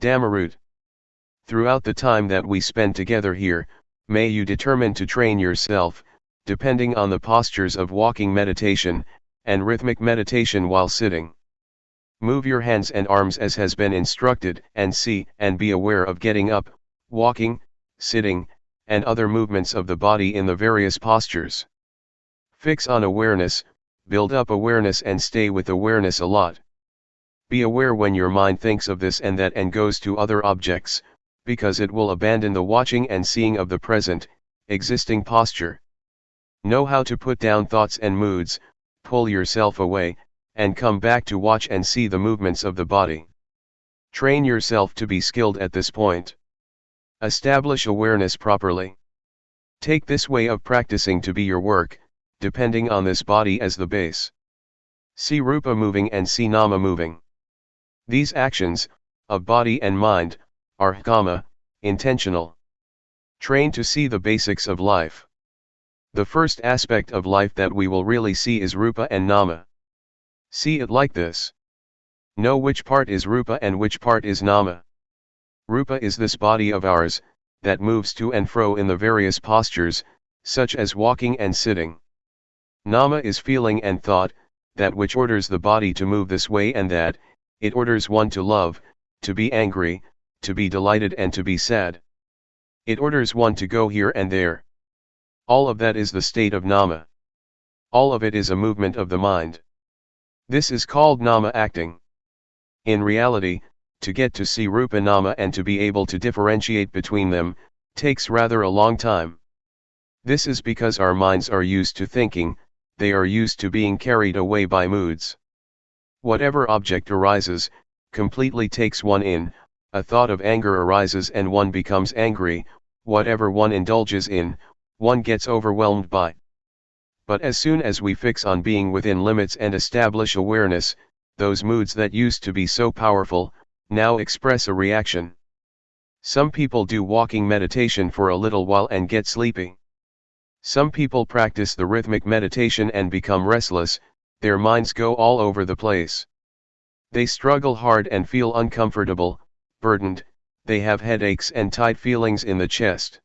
Dhammarut. Throughout the time that we spend together here, may you determine to train yourself, depending on the postures of walking meditation, and rhythmic meditation while sitting. Move your hands and arms as has been instructed, and see and be aware of getting up, walking, sitting, and other movements of the body in the various postures. Fix on awareness, build up awareness and stay with awareness a lot. Be aware when your mind thinks of this and that and goes to other objects, because it will abandon the watching and seeing of the present, existing posture. Know how to put down thoughts and moods, pull yourself away, and come back to watch and see the movements of the body. Train yourself to be skilled at this point. Establish awareness properly. Take this way of practicing to be your work, depending on this body as the base. See Rupa moving and see Nama moving. These actions, of body and mind, are kamma, intentional. Train to see the basics of life. The first aspect of life that we will really see is Rupa and Nama. See it like this. Know which part is Rupa and which part is Nama. Rupa is this body of ours, that moves to and fro in the various postures, such as walking and sitting. Nama is feeling and thought, that which orders the body to move this way and that. It orders one to love, to be angry, to be delighted and to be sad. It orders one to go here and there. All of that is the state of Nama. All of it is a movement of the mind. This is called Nama acting. In reality, to get to see Rupa Nama and to be able to differentiate between them, takes rather a long time. This is because our minds are used to thinking, they are used to being carried away by moods. Whatever object arises, completely takes one in. A thought of anger arises and one becomes angry, whatever one indulges in, one gets overwhelmed by. But as soon as we fix on being within limits and establish awareness, those moods that used to be so powerful, now express a reaction. Some people do walking meditation for a little while and get sleepy. Some people practice the rhythmic meditation and become restless. Their minds go all over the place. They struggle hard and feel uncomfortable, burdened, they have headaches and tight feelings in the chest.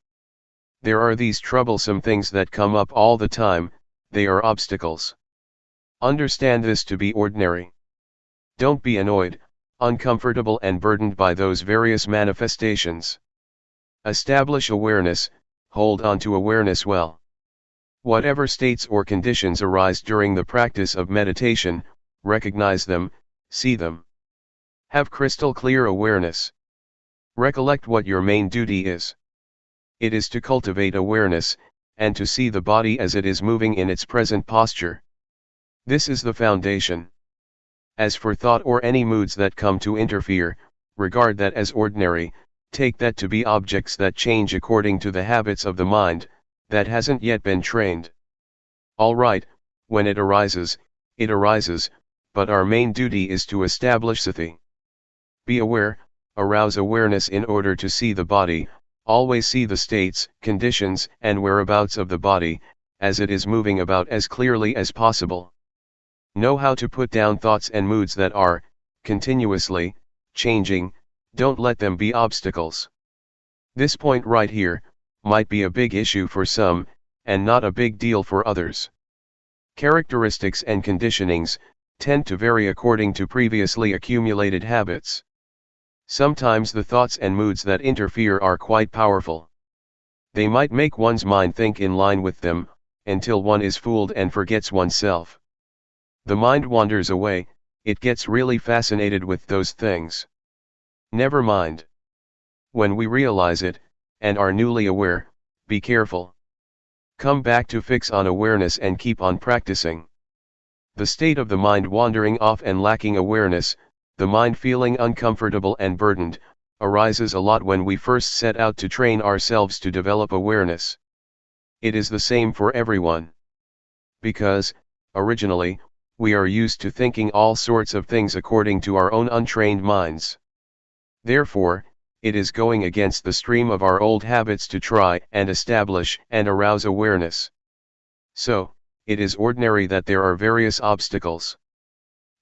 There are these troublesome things that come up all the time, they are obstacles. Understand this to be ordinary. Don't be annoyed, uncomfortable and burdened by those various manifestations. Establish awareness, hold on to awareness well. Whatever states or conditions arise during the practice of meditation, recognize them, see them. Have crystal clear awareness. Recollect what your main duty is. It is to cultivate awareness, and to see the body as it is moving in its present posture. This is the foundation. As for thought or any moods that come to interfere, regard that as ordinary, take that to be objects that change according to the habits of the mind, that hasn't yet been trained. All right, when it arises, but our main duty is to establish sati. Be aware, arouse awareness in order to see the body, always see the states, conditions, and whereabouts of the body, as it is moving about as clearly as possible. Know how to put down thoughts and moods that are, continuously, changing, don't let them be obstacles. This point right here, might be a big issue for some, and not a big deal for others. Characteristics and conditionings tend to vary according to previously accumulated habits. Sometimes the thoughts and moods that interfere are quite powerful. They might make one's mind think in line with them, until one is fooled and forgets oneself. The mind wanders away, it gets really fascinated with those things. Never mind. When we realize it, and are newly aware, be careful. Come back to fix on awareness and keep on practicing. The state of the mind wandering off and lacking awareness, the mind feeling uncomfortable and burdened, arises a lot when we first set out to train ourselves to develop awareness. It is the same for everyone. Because, originally, we are used to thinking all sorts of things according to our own untrained minds. Therefore, it is going against the stream of our old habits to try and establish and arouse awareness. So, it is ordinary that there are various obstacles.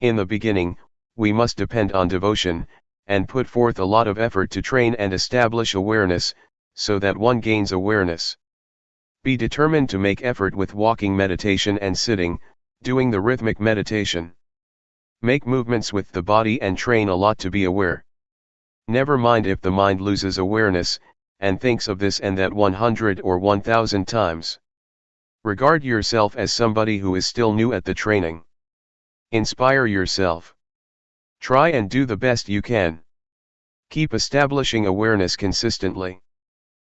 In the beginning, we must depend on devotion, and put forth a lot of effort to train and establish awareness, so that one gains awareness. Be determined to make effort with walking meditation and sitting, doing the rhythmic meditation. Make movements with the body and train a lot to be aware. Never mind if the mind loses awareness, and thinks of this and that 100 or 1000 times. Regard yourself as somebody who is still new at the training. Inspire yourself. Try and do the best you can. Keep establishing awareness consistently.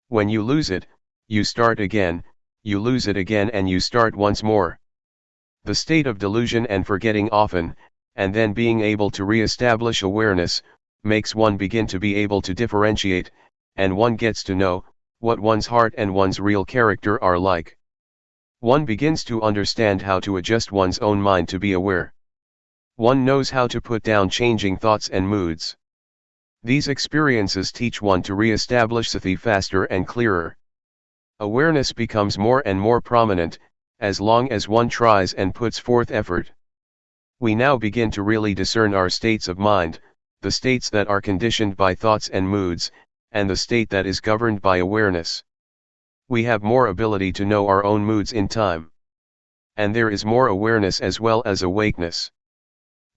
When you lose it, you start again, you lose it again and you start once more. The state of delusion and forgetting often, and then being able to re-establish awareness, makes one begin to be able to differentiate, and one gets to know what one's heart and one's real character are like. One begins to understand how to adjust one's own mind to be aware. One knows how to put down changing thoughts and moods. These experiences teach one to re-establish sati faster and clearer. Awareness becomes more and more prominent, as long as one tries and puts forth effort. We now begin to really discern our states of mind, the states that are conditioned by thoughts and moods, and the state that is governed by awareness. We have more ability to know our own moods in time. And there is more awareness as well as awakeness.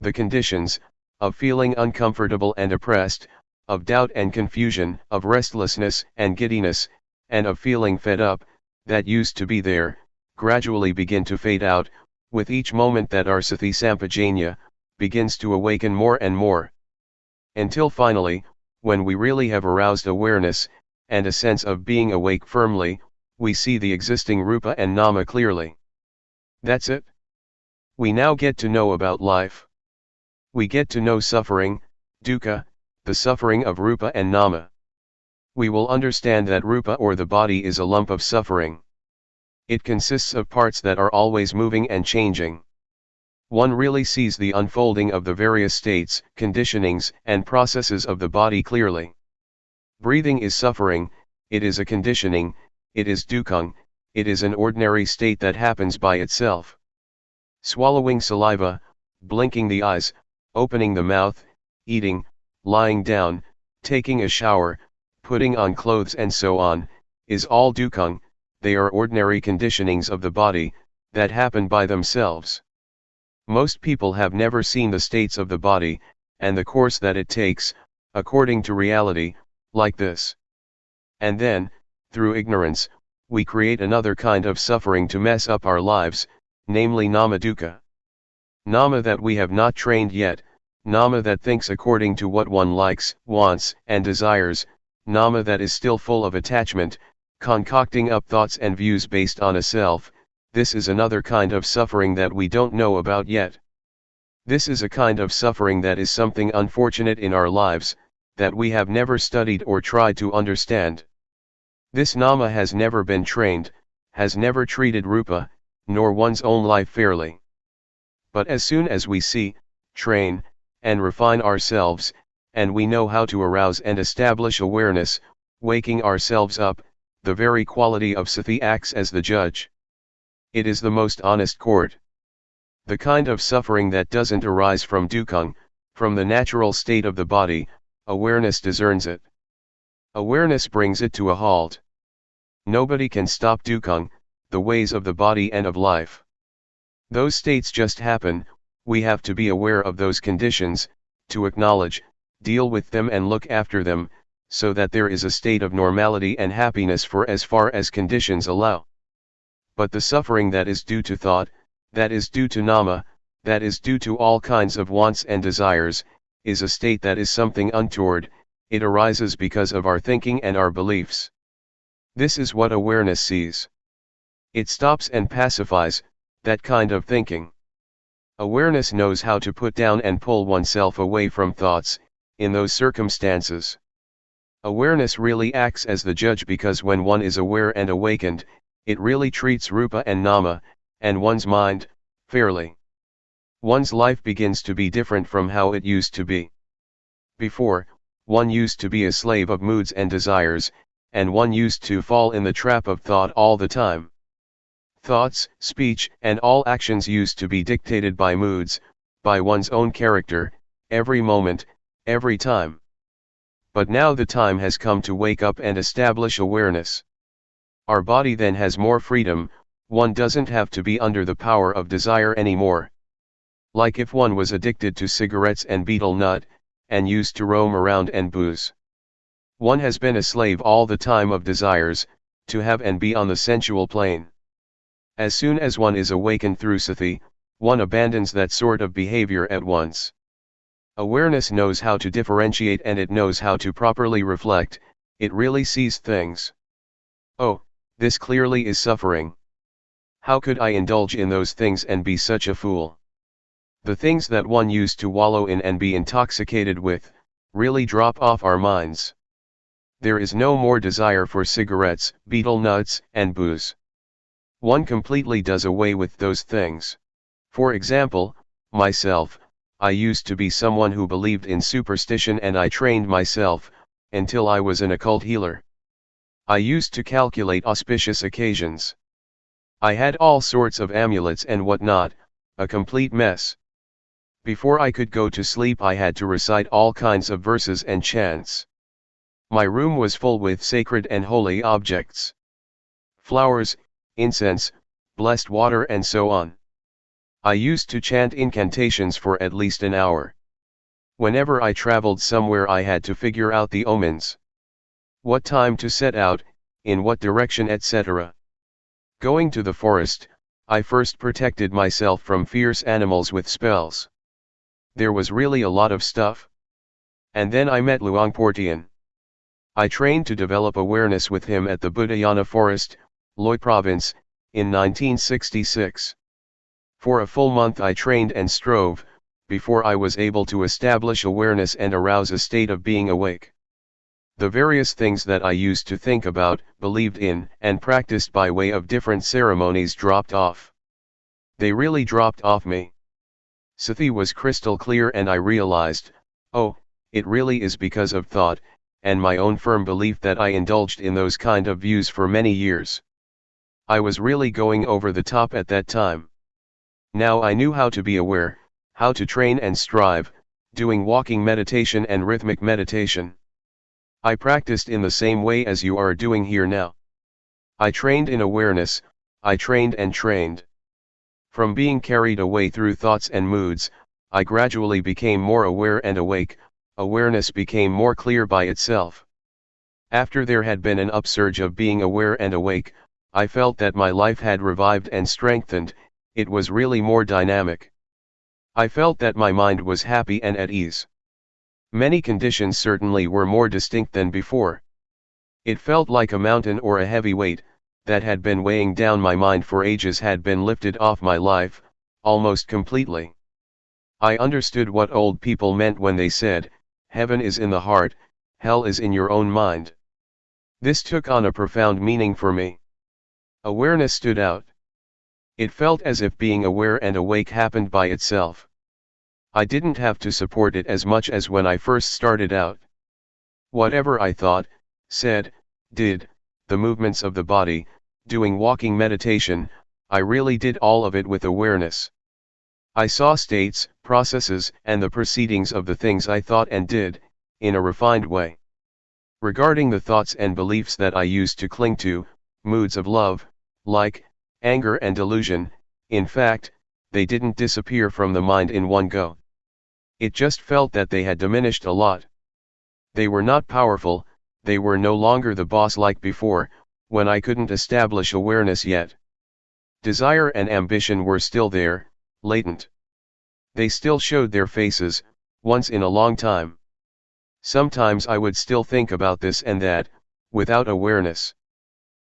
The conditions, of feeling uncomfortable and oppressed, of doubt and confusion, of restlessness and giddiness, and of feeling fed up, that used to be there, gradually begin to fade out, with each moment that our sati sampajanya begins to awaken more and more. Until finally, when we really have aroused awareness, and a sense of being awake firmly, we see the existing rupa and nama clearly. That's it. We now get to know about life. We get to know suffering, dukkha, the suffering of rupa and nama. We will understand that rupa or the body is a lump of suffering. It consists of parts that are always moving and changing. One really sees the unfolding of the various states, conditionings, and processes of the body clearly. Breathing is suffering, it is a conditioning, it is dukkha, it is an ordinary state that happens by itself. Swallowing saliva, blinking the eyes, opening the mouth, eating, lying down, taking a shower, putting on clothes and so on, is all dukkha. They are ordinary conditionings of the body, that happen by themselves. Most people have never seen the states of the body, and the course that it takes, according to reality, like this. And then, through ignorance, we create another kind of suffering to mess up our lives, namely nama dukkha. Nama that we have not trained yet, nama that thinks according to what one likes, wants, and desires, nama that is still full of attachment, concocting up thoughts and views based on a self. This is another kind of suffering that we don't know about yet. This is a kind of suffering that is something unfortunate in our lives, that we have never studied or tried to understand. This nama has never been trained, has never treated rupa, nor one's own life fairly. But as soon as we see, train, and refine ourselves, and we know how to arouse and establish awareness, waking ourselves up, the very quality of sati acts as the judge. It is the most honest court. The kind of suffering that doesn't arise from dukkha, from the natural state of the body, awareness discerns it. Awareness brings it to a halt. Nobody can stop dukkha, the ways of the body and of life. Those states just happen, we have to be aware of those conditions, to acknowledge, deal with them and look after them, so that there is a state of normality and happiness for as far as conditions allow. But the suffering that is due to thought, that is due to nama, that is due to all kinds of wants and desires, is a state that is something untoward. It arises because of our thinking and our beliefs. This is what awareness sees. It stops and pacifies that kind of thinking. Awareness knows how to put down and pull oneself away from thoughts, in those circumstances. Awareness really acts as the judge because when one is aware and awakened, it really treats rupa and nama, and one's mind, fairly. One's life begins to be different from how it used to be. Before, one used to be a slave of moods and desires, and one used to fall in the trap of thought all the time. Thoughts, speech, and all actions used to be dictated by moods, by one's own character, every moment, every time. But now the time has come to wake up and establish awareness. Our body then has more freedom, one doesn't have to be under the power of desire anymore. Like if one was addicted to cigarettes and betel nut, and used to roam around and booze. One has been a slave all the time of desires, to have and be on the sensual plane. As soon as one is awakened through sati, one abandons that sort of behavior at once. Awareness knows how to differentiate and it knows how to properly reflect, it really sees things. Oh, this clearly is suffering. How could I indulge in those things and be such a fool? The things that one used to wallow in and be intoxicated with, really drop off our minds. There is no more desire for cigarettes, betel nuts, and booze. One completely does away with those things. For example, myself, I used to be someone who believed in superstition and I trained myself, until I was an occult healer. I used to calculate auspicious occasions. I had all sorts of amulets and whatnot, a complete mess. Before I could go to sleep I had to recite all kinds of verses and chants. My room was full with sacred and holy objects. Flowers, incense, blessed water and so on. I used to chant incantations for at least an hour. Whenever I traveled somewhere I had to figure out the omens. What time to set out, in what direction etc. Going to the forest, I first protected myself from fierce animals with spells. There was really a lot of stuff. And then I met Luangpor Teean. I trained to develop awareness with him at the Budayana Forest, Loi Province, in 1966. For a full month I trained and strove, before I was able to establish awareness and arouse a state of being awake. The various things that I used to think about, believed in, and practiced by way of different ceremonies dropped off. They really dropped off me. Sati was crystal clear and I realized, oh, it really is because of thought, and my own firm belief that I indulged in those kind of views for many years. I was really going over the top at that time. Now I knew how to be aware, how to train and strive, doing walking meditation and rhythmic meditation. I practiced in the same way as you are doing here now. I trained in awareness, I trained and trained. From being carried away through thoughts and moods, I gradually became more aware and awake, awareness became more clear by itself. After there had been an upsurge of being aware and awake, I felt that my life had revived and strengthened, it was really more dynamic. I felt that my mind was happy and at ease. Many conditions certainly were more distinct than before. It felt like a mountain or a heavy weight, that had been weighing down my mind for ages had been lifted off my life, almost completely. I understood what old people meant when they said, heaven is in the heart, hell is in your own mind. This took on a profound meaning for me. Awareness stood out. It felt as if being aware and awake happened by itself. I didn't have to support it as much as when I first started out. Whatever I thought, said, did, the movements of the body, doing walking meditation, I really did all of it with awareness. I saw states, processes, and the proceedings of the things I thought and did, in a refined way. Regarding the thoughts and beliefs that I used to cling to, moods of love, like, anger and delusion, in fact, they didn't disappear from the mind in one go. It just felt that they had diminished a lot. They were not powerful, they were no longer the boss like before, when I couldn't establish awareness yet. Desire and ambition were still there, latent. They still showed their faces, once in a long time. Sometimes I would still think about this and that, without awareness.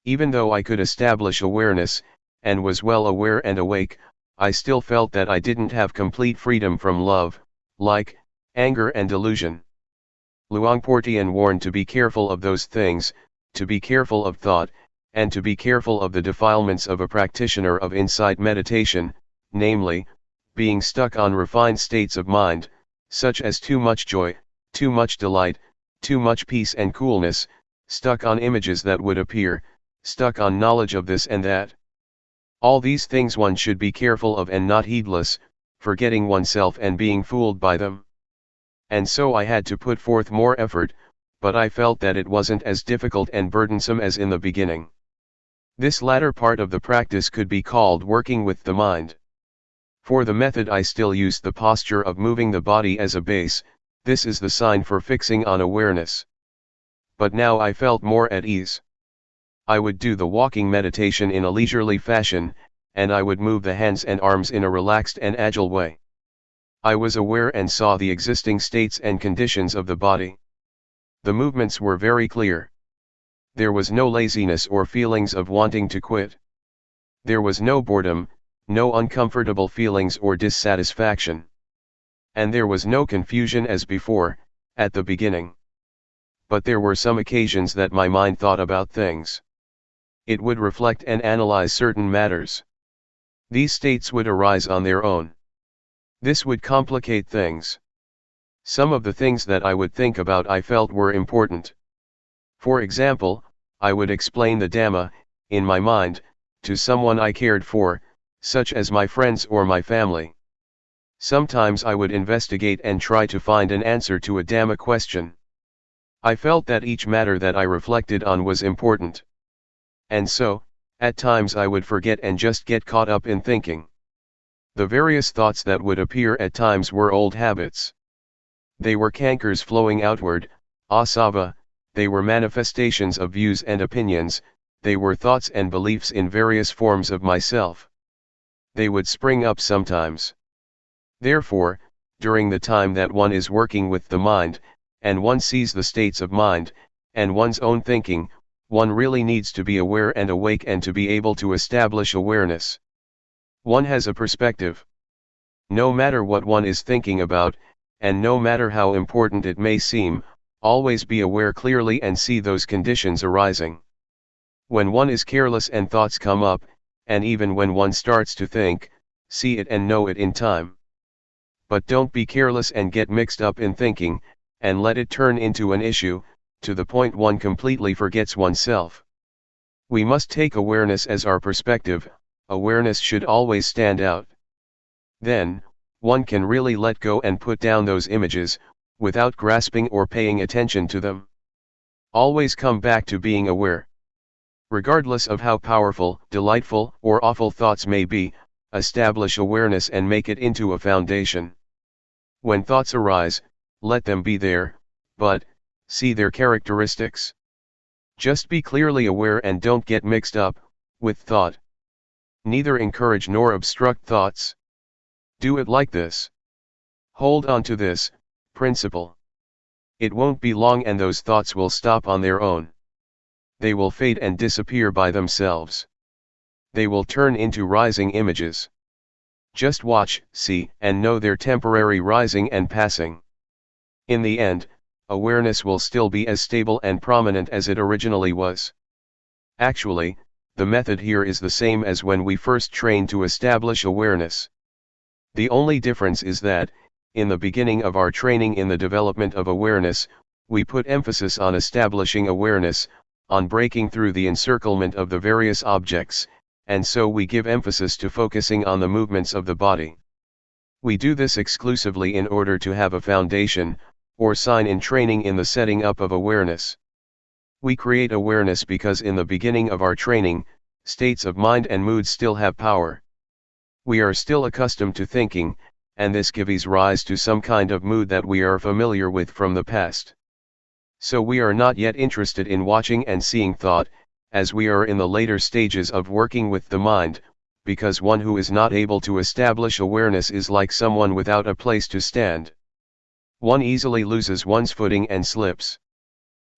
Even though I could establish awareness, and was well aware and awake, I still felt that I didn't have complete freedom from love, like, anger and delusion. Luangpor Teean warned to be careful of those things, to be careful of thought, and to be careful of the defilements of a practitioner of insight meditation, namely, being stuck on refined states of mind, such as too much joy, too much delight, too much peace and coolness, stuck on images that would appear, stuck on knowledge of this and that. All these things one should be careful of and not heedless, forgetting oneself and being fooled by them. And so I had to put forth more effort, but I felt that it wasn't as difficult and burdensome as in the beginning. This latter part of the practice could be called working with the mind. For the method I still used the posture of moving the body as a base. This is the sign for fixing on awareness. But now I felt more at ease. I would do the walking meditation in a leisurely fashion, and I would move the hands and arms in a relaxed and agile way. I was aware and saw the existing states and conditions of the body. The movements were very clear. There was no laziness or feelings of wanting to quit. There was no boredom, no uncomfortable feelings or dissatisfaction. And there was no confusion as before, at the beginning. But there were some occasions that my mind thought about things. It would reflect and analyze certain matters. These states would arise on their own. This would complicate things. Some of the things that I would think about I felt were important. For example, I would explain the Dhamma, in my mind, to someone I cared for, such as my friends or my family. Sometimes I would investigate and try to find an answer to a Dhamma question. I felt that each matter that I reflected on was important. And so, at times I would forget and just get caught up in thinking. The various thoughts that would appear at times were old habits. They were cankers flowing outward, asava, they were manifestations of views and opinions, they were thoughts and beliefs in various forms of myself. They would spring up sometimes. Therefore, during the time that one is working with the mind, and one sees the states of mind, and one's own thinking, one really needs to be aware and awake and to be able to establish awareness. One has a perspective. No matter what one is thinking about, and no matter how important it may seem, always be aware clearly and see those conditions arising. When one is careless and thoughts come up, and even when one starts to think, see it and know it in time. But don't be careless and get mixed up in thinking, and let it turn into an issue, to the point one completely forgets oneself. We must take awareness as our perspective. Awareness should always stand out. Then, one can really let go and put down those images, without grasping or paying attention to them. Always come back to being aware. Regardless of how powerful, delightful, or awful thoughts may be, establish awareness and make it into a foundation. When thoughts arise, let them be there, but, see their characteristics. Just be clearly aware and don't get mixed up with thought. Neither encourage nor obstruct thoughts. Do it like this. Hold on to this principle. It won't be long and those thoughts will stop on their own. They will fade and disappear by themselves. They will turn into rising images. Just watch, see, and know their temporary rising and passing. In the end, awareness will still be as stable and prominent as it originally was. Actually, the method here is the same as when we first trained to establish awareness. The only difference is that, in the beginning of our training in the development of awareness, we put emphasis on establishing awareness, on breaking through the encirclement of the various objects, and so we give emphasis to focusing on the movements of the body. We do this exclusively in order to have a foundation, or sign in training in the setting up of awareness. We create awareness because in the beginning of our training, states of mind and mood still have power. We are still accustomed to thinking, and this gives rise to some kind of mood that we are familiar with from the past. So we are not yet interested in watching and seeing thought, as we are in the later stages of working with the mind, because one who is not able to establish awareness is like someone without a place to stand. One easily loses one's footing and slips.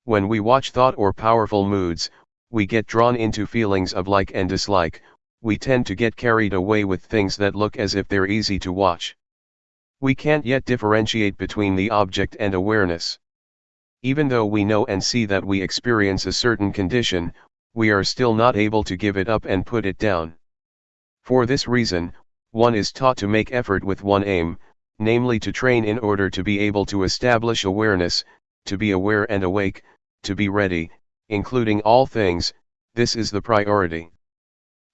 When we watch thought or powerful moods, we get drawn into feelings of like and dislike, we tend to get carried away with things that look as if they're easy to watch. We can't yet differentiate between the object and awareness. Even though we know and see that we experience a certain condition, we are still not able to give it up and put it down. For this reason, one is taught to make effort with one aim, namely to train in order to be able to establish awareness, to be aware and awake, to be ready, including all things. This is the priority.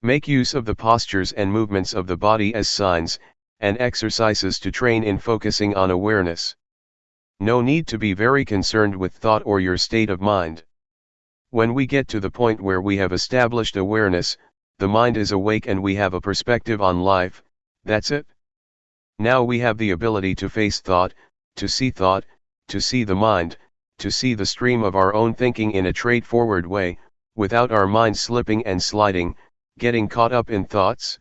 Make use of the postures and movements of the body as signs and exercises to train in focusing on awareness. No need to be very concerned with thought or your state of mind. When we get to the point where we have established awareness, the mind is awake and we have a perspective on life, that's it. Now we have the ability to face thought, to see the mind, to see the stream of our own thinking in a straightforward way, without our mind slipping and sliding, getting caught up in thoughts.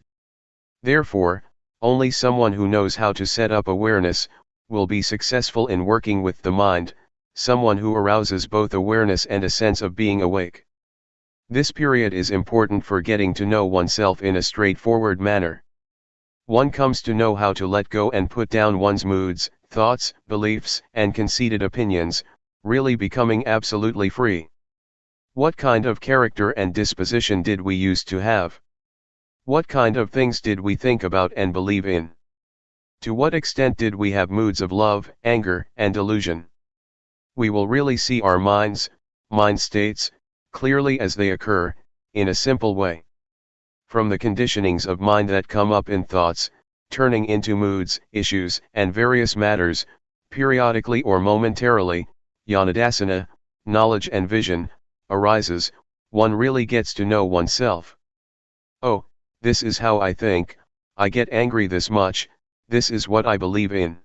Therefore, only someone who knows how to set up awareness will be successful in working with the mind, someone who arouses both awareness and a sense of being awake. This period is important for getting to know oneself in a straightforward manner. One comes to know how to let go and put down one's moods, thoughts, beliefs, and conceited opinions, really becoming absolutely free. What kind of character and disposition did we used to have? What kind of things did we think about and believe in? To what extent did we have moods of love, anger, and delusion? We will really see our mind states, clearly as they occur, in a simple way. From the conditionings of mind that come up in thoughts, turning into moods, issues, and various matters, periodically or momentarily, Yanadasana, knowledge and vision, arises, one really gets to know oneself. Oh, this is how I think, I get angry this much, this is what I believe in.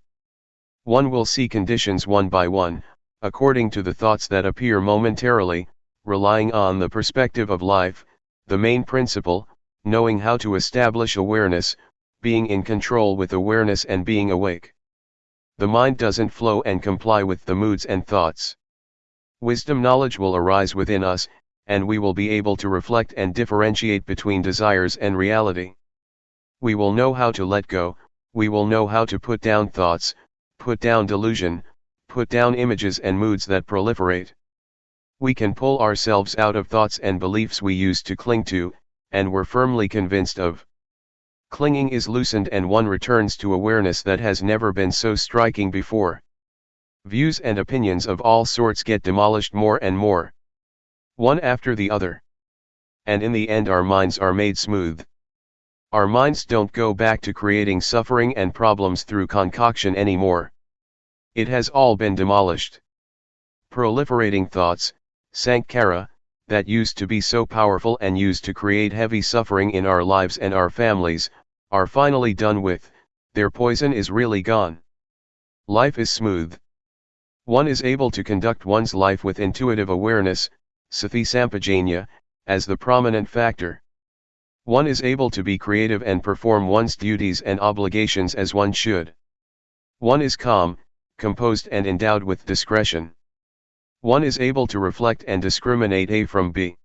One will see conditions one by one, according to the thoughts that appear momentarily, relying on the perspective of life, the main principle, knowing how to establish awareness, being in control with awareness and being awake. The mind doesn't flow and comply with the moods and thoughts. Wisdom knowledge will arise within us, and we will be able to reflect and differentiate between desires and reality. We will know how to let go, we will know how to put down thoughts, put down delusion, put down images and moods that proliferate. We can pull ourselves out of thoughts and beliefs we used to cling to, and were firmly convinced of. Clinging is loosened and one returns to awareness that has never been so striking before. Views and opinions of all sorts get demolished more and more, one after the other. And in the end our minds are made smooth. Our minds don't go back to creating suffering and problems through concoction anymore. It has all been demolished. Proliferating thoughts, sankhara, that used to be so powerful and used to create heavy suffering in our lives and our families, are finally done with, their poison is really gone. Life is smooth. One is able to conduct one's life with intuitive awareness, sati sampajanya, as the prominent factor. One is able to be creative and perform one's duties and obligations as one should. One is calm, composed and endowed with discretion. One is able to reflect and discriminate A from B.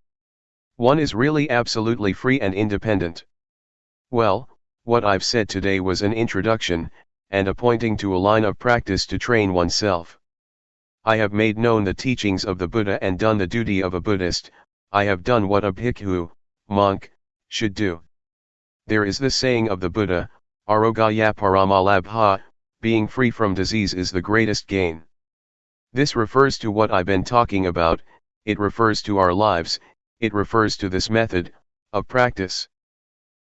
One is really absolutely free and independent. Well, what I've said today was an introduction, and a pointing to a line of practice to train oneself. I have made known the teachings of the Buddha and done the duty of a Buddhist. I have done what a bhikkhu, monk, should do. There is the saying of the Buddha, Arogaya Paramalabha, being free from disease is the greatest gain. This refers to what I've been talking about, it refers to our lives, it refers to this method of practice.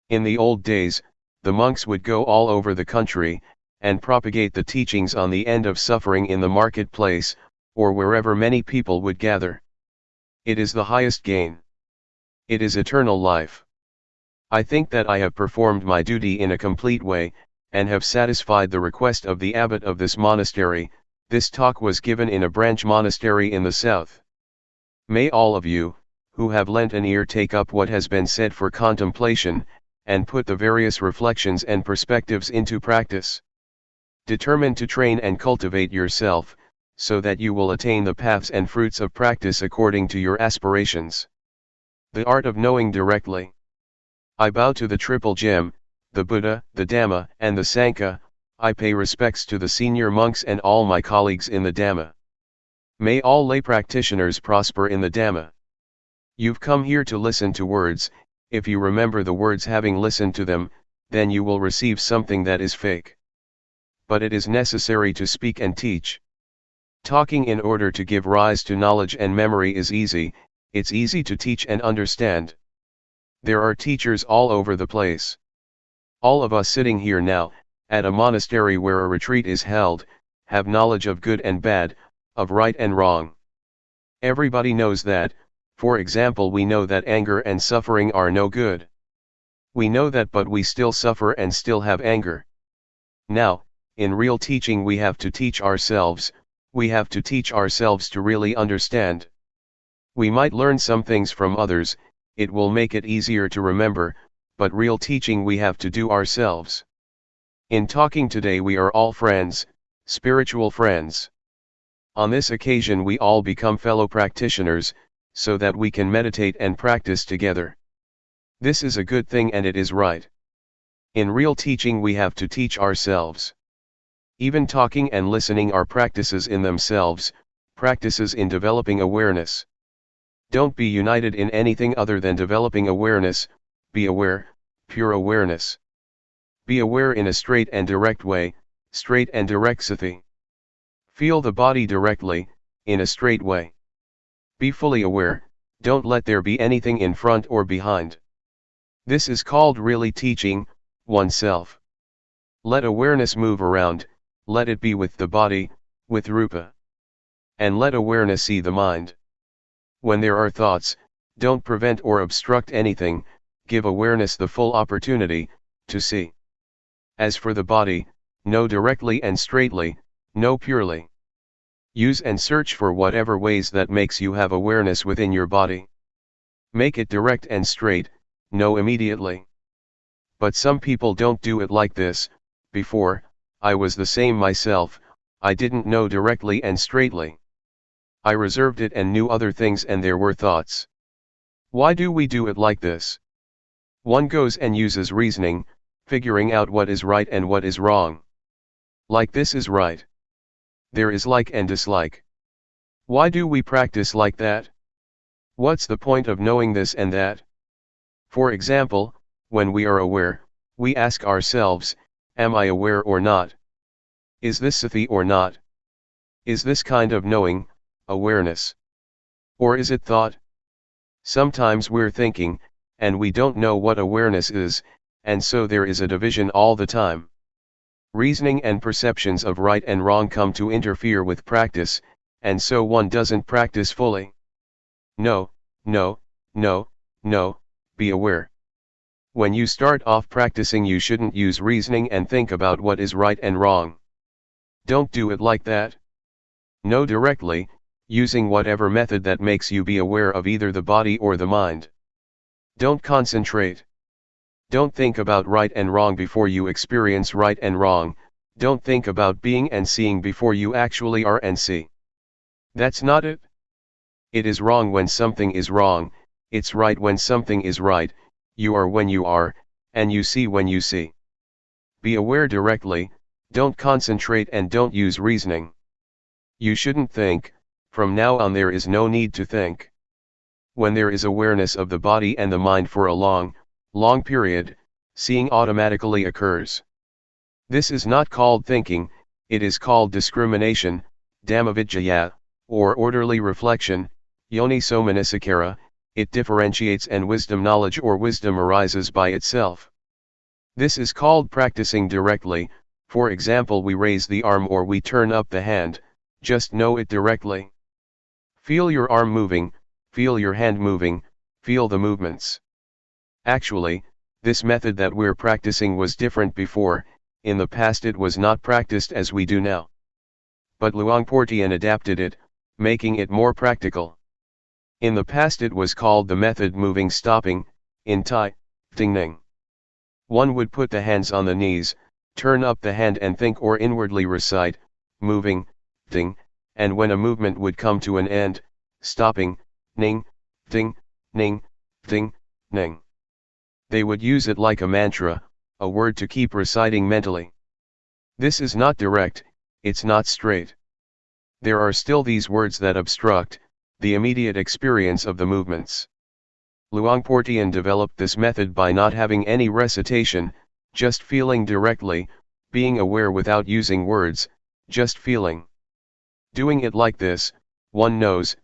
In the old days, the monks would go all over the country, and propagate the teachings on the end of suffering in the marketplace, or wherever many people would gather. It is the highest gain. It is eternal life. I think that I have performed my duty in a complete way, and have satisfied the request of the abbot of this monastery. This talk was given in a branch monastery in the south. May all of you, who have lent an ear, take up what has been said for contemplation, and put the various reflections and perspectives into practice. Determine to train and cultivate yourself, so that you will attain the paths and fruits of practice according to your aspirations. The art of knowing directly. I bow to the Triple Gem, the Buddha, the Dhamma, and the Sangha. I pay respects to the senior monks and all my colleagues in the Dhamma. May all lay practitioners prosper in the Dhamma. You've come here to listen to words. If you remember the words having listened to them, then you will receive something that is fake. But it is necessary to speak and teach. Talking in order to give rise to knowledge and memory is easy, it's easy to teach and understand. There are teachers all over the place. All of us sitting here now, at a monastery where a retreat is held, have knowledge of good and bad, of right and wrong. Everybody knows that. For example, we know that anger and suffering are no good. We know that, but we still suffer and still have anger. Now, in real teaching we have to teach ourselves, we have to teach ourselves to really understand. We might learn some things from others, it will make it easier to remember, but real teaching we have to do ourselves. In talking today we are all friends, spiritual friends. On this occasion we all become fellow practitioners, so that we can meditate and practice together. This is a good thing and it is right. In real teaching we have to teach ourselves. Even talking and listening are practices in themselves, practices in developing awareness. Don't be united in anything other than developing awareness. Be aware, pure awareness. Be aware in a straight and direct way, straight and direct sati. Feel the body directly, in a straight way. Be fully aware, don't let there be anything in front or behind. This is called really teaching oneself. Let awareness move around, let it be with the body, with rupa. And let awareness see the mind. When there are thoughts, don't prevent or obstruct anything, give awareness the full opportunity to see. As for the body, know directly and straightly, know purely. Use and search for whatever ways that makes you have awareness within your body. Make it direct and straight, know immediately. But some people don't do it like this. Before, I was the same myself, I didn't know directly and straightly. I reserved it and knew other things and there were thoughts. Why do we do it like this? One goes and uses reasoning, figuring out what is right and what is wrong. Like this is right. There is like and dislike. Why do we practice like that? What's the point of knowing this and that? For example, when we are aware, we ask ourselves, am I aware or not? Is this sati or not? Is this kind of knowing, awareness? Or is it thought? Sometimes we're thinking, and we don't know what awareness is, and so there is a division all the time. Reasoning and perceptions of right and wrong come to interfere with practice, and so one doesn't practice fully. No, no, no, no, be aware. When you start off practicing you shouldn't use reasoning and think about what is right and wrong. Don't do it like that. Know directly, using whatever method that makes you be aware of either the body or the mind. Don't concentrate. Don't think about right and wrong before you experience right and wrong, don't think about being and seeing before you actually are and see. That's not it. It is wrong when something is wrong, it's right when something is right, you are when you are, and you see when you see. Be aware directly, don't concentrate and don't use reasoning. You shouldn't think, from now on there is no need to think. When there is awareness of the body and the mind for a long period, seeing automatically occurs. This is not called thinking, it is called discrimination, Dhammavidyaya, or orderly reflection, Yoniso-manasikara, it differentiates and wisdom knowledge or wisdom arises by itself. This is called practicing directly, for example we raise the arm or we turn up the hand, just know it directly. Feel your arm moving, feel your hand moving, feel the movements. Actually, this method that we're practicing was different before, in the past it was not practiced as we do now. But Luangpor Teean adapted it, making it more practical. In the past it was called the method moving stopping, in Thai, Ting Ning. One would put the hands on the knees, turn up the hand and think or inwardly recite, moving, ting, and when a movement would come to an end, stopping, ning, ting, ning, ting, ning. They would use it like a mantra, a word to keep reciting mentally. This is not direct, it's not straight. There are still these words that obstruct the immediate experience of the movements. Luangpor Teean developed this method by not having any recitation, just feeling directly, being aware without using words, just feeling. Doing it like this, one knows.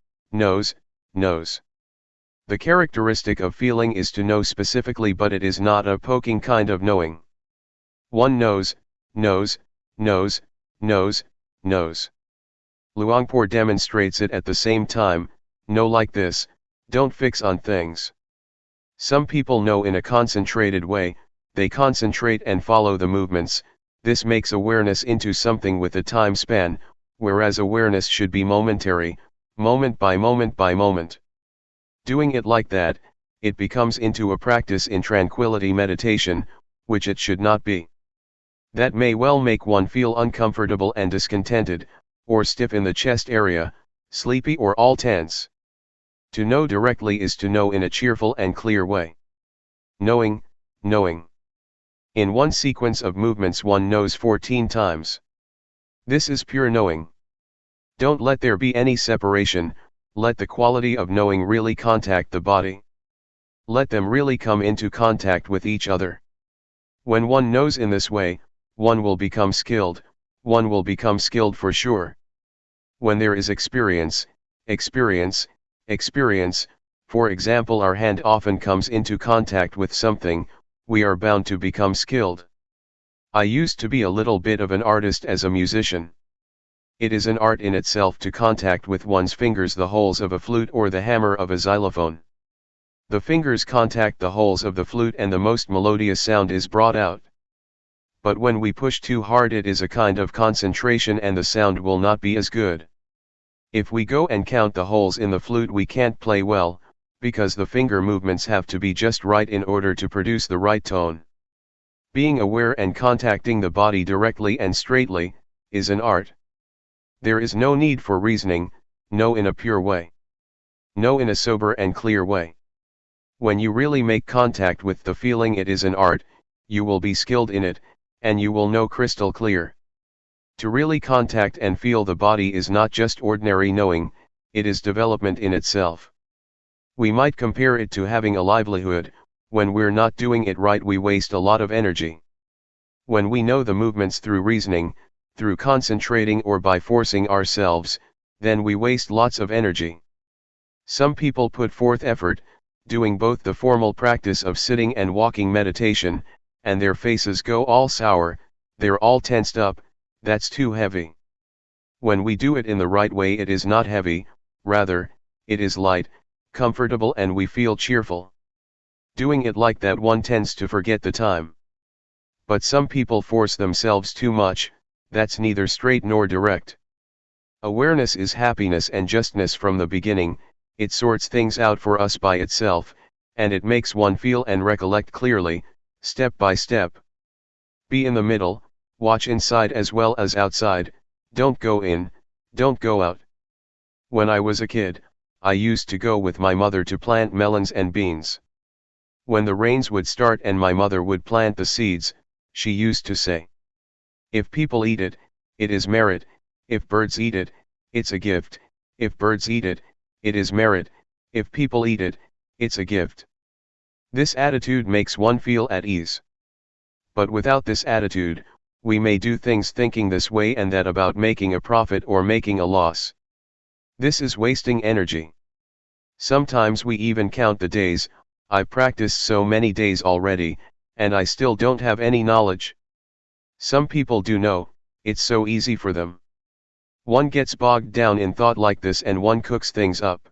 The characteristic of feeling is to know specifically, but it is not a poking kind of knowing. One knows. Luangpor demonstrates it at the same time, know like this, don't fix on things. Some people know in a concentrated way, they concentrate and follow the movements, this makes awareness into something with a time span, whereas awareness should be momentary, moment by moment. Doing it like that, it becomes into a practice in tranquility meditation, which it should not be. That may well make one feel uncomfortable and discontented, or stiff in the chest area, sleepy or all tense. To know directly is to know in a cheerful and clear way. Knowing. In one sequence of movements one knows 14 times. This is pure knowing. Don't let there be any separation, let the quality of knowing really contact the body. Let them really come into contact with each other. When one knows in this way, one will become skilled for sure. When there is experience, for example, our hand often comes into contact with something, we are bound to become skilled. I used to be a little bit of an artist as a musician. It is an art in itself to contact with one's fingers the holes of a flute or the hammer of a xylophone. The fingers contact the holes of the flute and the most melodious sound is brought out. But when we push too hard, it is a kind of concentration and the sound will not be as good. If we go and count the holes in the flute, we can't play well, because the finger movements have to be just right in order to produce the right tone. Being aware and contacting the body directly and straightly is an art. There is no need for reasoning, know in a pure way. Know in a sober and clear way. When you really make contact with the feeling, it is an art, you will be skilled in it, and you will know crystal clear. To really contact and feel the body is not just ordinary knowing, it is development in itself. We might compare it to having a livelihood. When we're not doing it right, we waste a lot of energy. When we know the movements through reasoning, through concentrating or by forcing ourselves, then we waste lots of energy. Some people put forth effort, doing both the formal practice of sitting and walking meditation, and their faces go all sour, they're all tensed up, that's too heavy. When we do it in the right way, it is not heavy, rather, it is light, comfortable, and we feel cheerful. Doing it like that, one tends to forget the time. But some people force themselves too much, that's neither straight nor direct. Awareness is happiness and justness from the beginning, it sorts things out for us by itself, and it makes one feel and recollect clearly, step by step. Be in the middle, watch inside as well as outside, don't go in, don't go out. When I was a kid, I used to go with my mother to plant melons and beans. When the rains would start and my mother would plant the seeds, she used to say, "If people eat it, it is merit, if birds eat it, it's a gift, if birds eat it, it is merit, if people eat it, it's a gift." This attitude makes one feel at ease. But without this attitude, we may do things thinking this way and that about making a profit or making a loss. This is wasting energy. Sometimes we even count the days, I've practiced so many days already, and I still don't have any knowledge. Some people do know, it's so easy for them. One gets bogged down in thought like this and one cooks things up.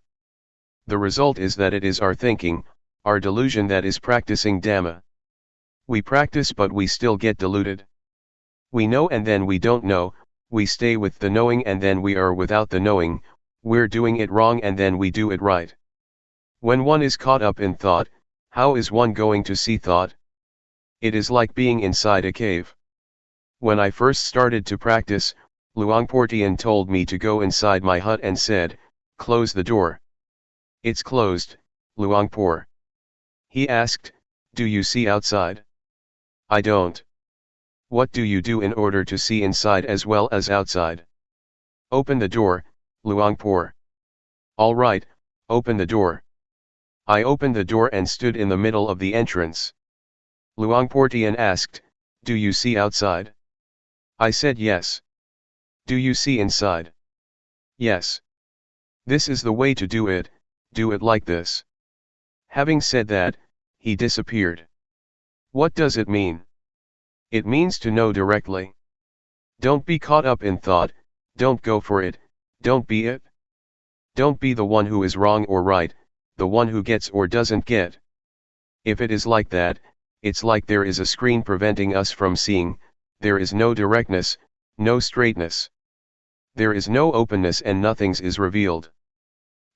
The result is that it is our thinking, our delusion that is practicing Dhamma. We practice but we still get deluded. We know and then we don't know, we stay with the knowing and then we are without the knowing, we're doing it wrong and then we do it right. When one is caught up in thought, how is one going to see thought? It is like being inside a cave. When I first started to practice, Luangpor Teean told me to go inside my hut and said, "Close the door." "It's closed, Luangpor." He asked, Do you see outside? I don't. What do you do in order to see inside as well as outside? Open the door, Luangpor. All right, open the door. I opened the door and stood in the middle of the entrance. Luangpor Teean asked, do you see outside? I said yes. Do you see inside? Yes. This is the way to do it like this. Having said that, he disappeared. What does it mean? It means to know directly. Don't be caught up in thought, don't go for it, don't be it. Don't be the one who is wrong or right, the one who gets or doesn't get. If it is like that, it's like there is a screen preventing us from seeing, there is no directness, no straightness. There is no openness and nothing is revealed.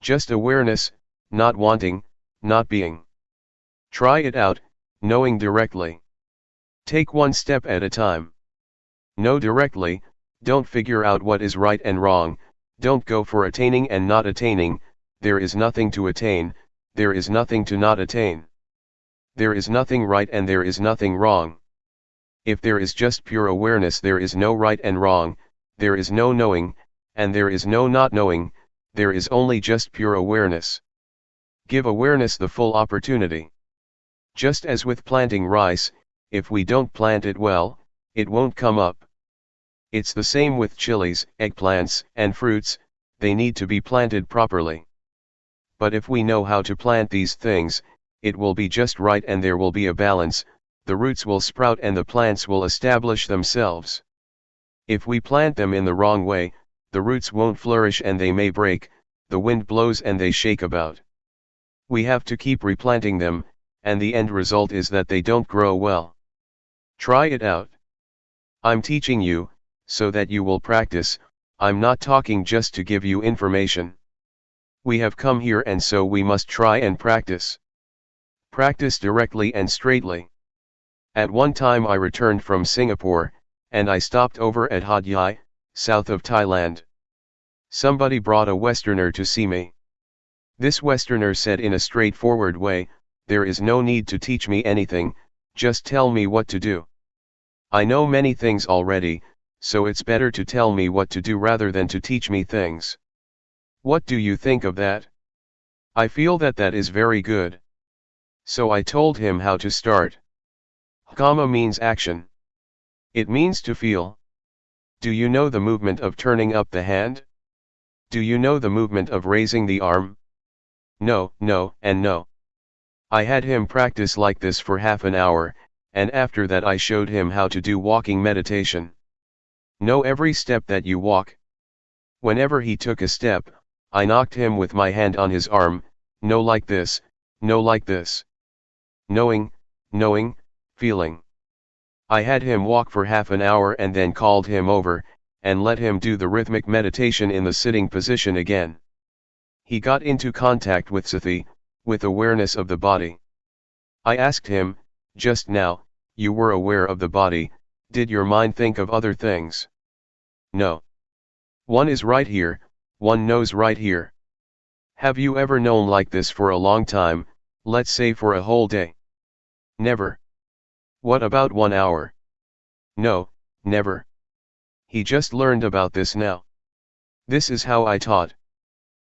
Just awareness, not wanting, not being. Try it out, knowing directly. Take one step at a time. Know directly, don't figure out what is right and wrong, don't go for attaining and not attaining, there is nothing to attain, there is nothing to not attain. There is nothing right and there is nothing wrong. If there is just pure awareness, there is no right and wrong, there is no knowing, and there is no not knowing, there is only just pure awareness. Give awareness the full opportunity. Just as with planting rice, if we don't plant it well, it won't come up. It's the same with chilies, eggplants, and fruits, they need to be planted properly. But if we know how to plant these things, it will be just right and there will be a balance, the roots will sprout and the plants will establish themselves. If we plant them in the wrong way, the roots won't flourish and they may break, the wind blows and they shake about. We have to keep replanting them, and the end result is that they don't grow well. Try it out. I'm teaching you, so that you will practice, I'm not talking just to give you information. We have come here and so we must try and practice. Practice directly and straightly. At one time I returned from Singapore, and I stopped over at Hat Yai, south of Thailand. Somebody brought a Westerner to see me. This Westerner said in a straightforward way, there is no need to teach me anything, just tell me what to do. I know many things already, so it's better to tell me what to do rather than to teach me things. What do you think of that? I feel that that is very good. So I told him how to start. Karma means action. It means to feel. Do you know the movement of turning up the hand? Do you know the movement of raising the arm? No, no, and no. I had him practice like this for half an hour, and after that I showed him how to do walking meditation. Know every step that you walk. Whenever he took a step, I knocked him with my hand on his arm, no like this, no like this. Knowing, knowing, feeling. I had him walk for half an hour and then called him over, and let him do the rhythmic meditation in the sitting position again. He got into contact with sati, with awareness of the body. I asked him, just now, you were aware of the body, did your mind think of other things? No. One is right here, one knows right here. Have you ever known like this for a long time, let's say for a whole day? Never. What about 1 hour? No, never. He just learned about this now. This is how I taught.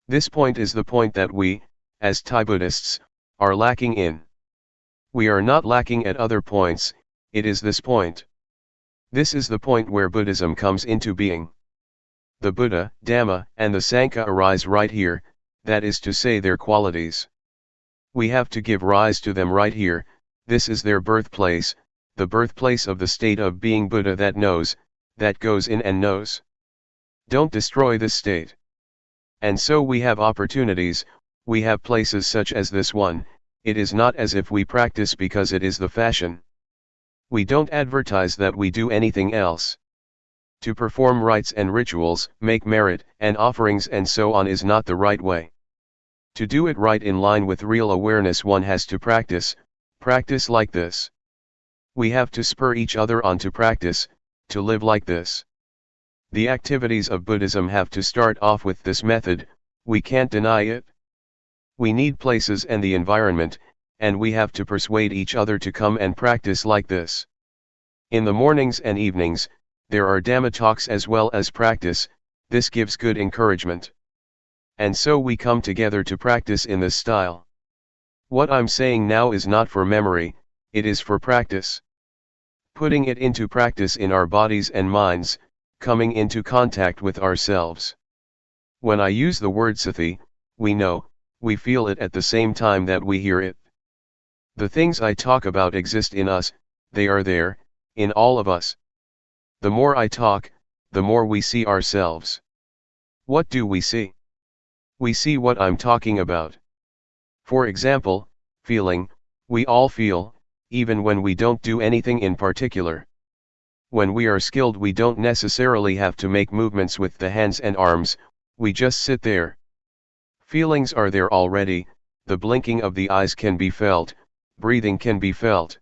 This point is the point that we, as Thai Buddhists, are lacking in. We are not lacking at other points, it is this point. This is the point where Buddhism comes into being. The Buddha, Dhamma, and the Sangha arise right here, that is to say their qualities. We have to give rise to them right here, this is their birthplace, the birthplace of the state of being Buddha that knows, that goes in and knows. Don't destroy this state. And so we have opportunities, we have places such as this one, it is not as if we practice because it is the fashion. We don't advertise that we do anything else. To perform rites and rituals, make merit and offerings and so on is not the right way. To do it right in line with real awareness one has to practice like this. We have to spur each other on to practice, to live like this. The activities of Buddhism have to start off with this method, we can't deny it. We need places and the environment, and we have to persuade each other to come and practice like this. In the mornings and evenings, there are Dhamma talks as well as practice. This gives good encouragement. And so we come together to practice in this style. What I'm saying now is not for memory, it is for practice. Putting it into practice in our bodies and minds, coming into contact with ourselves. When I use the word sati, we know, we feel it at the same time that we hear it. The things I talk about exist in us, they are there, in all of us. The more I talk, the more we see ourselves. What do we see? We see what I'm talking about. For example, feeling, we all feel, even when we don't do anything in particular. When we are skilled, we don't necessarily have to make movements with the hands and arms, we just sit there. Feelings are there already, the blinking of the eyes can be felt, breathing can be felt.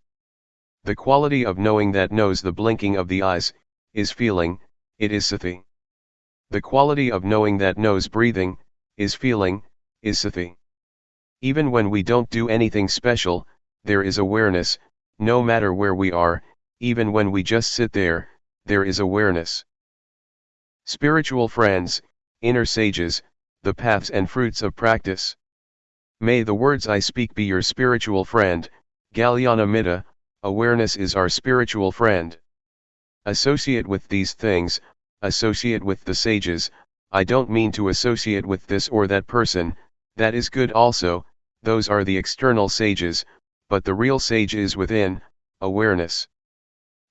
The quality of knowing that knows the blinking of the eyes, is feeling, it is sati. The quality of knowing that knows breathing, is feeling, is sati. Even when we don't do anything special, there is awareness, no matter where we are, even when we just sit there, there is awareness. Spiritual friends, inner sages, the paths and fruits of practice. May the words I speak be your spiritual friend, Kalyana Mitta, awareness is our spiritual friend. Associate with these things, associate with the sages. I don't mean to associate with this or that person, that is good also, those are the external sages, but the real sage is within, awareness.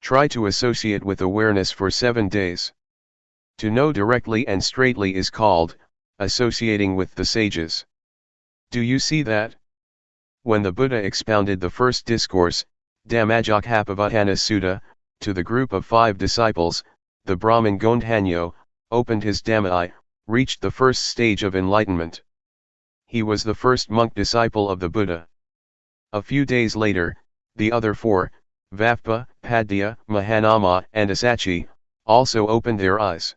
Try to associate with awareness for 7 days. To know directly and straightly is called, associating with the sages. Do you see that? When the Buddha expounded the first discourse, Dhammajjokhappavatthana Sutta, to the group of 5 disciples, the Brahmin Gondhanyo, opened his Dhamma eye, reached the first stage of enlightenment. He was the first monk disciple of the Buddha. A few days later, the other 4, Vappa, Padya, Mahanama and Asachi, also opened their eyes.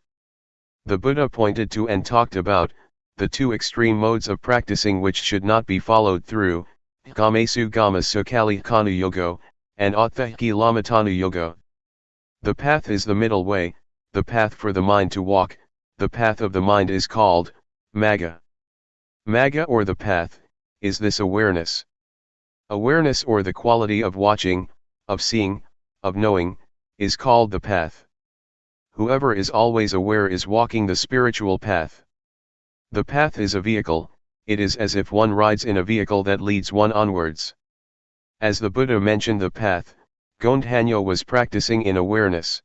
The Buddha pointed to and talked about, the 2 extreme modes of practicing which should not be followed through, Gamesu Gama Sukali Kanu Yogo, and Athahiki Lamatanu Yogo. The path is the middle way, the path for the mind to walk, the path of the mind is called, Magga. Magga or the path, is this awareness. Awareness or the quality of watching, of seeing, of knowing, is called the path. Whoever is always aware is walking the spiritual path. The path is a vehicle, it is as if one rides in a vehicle that leads one onwards. As the Buddha mentioned the path, Gondhanyo was practicing in awareness.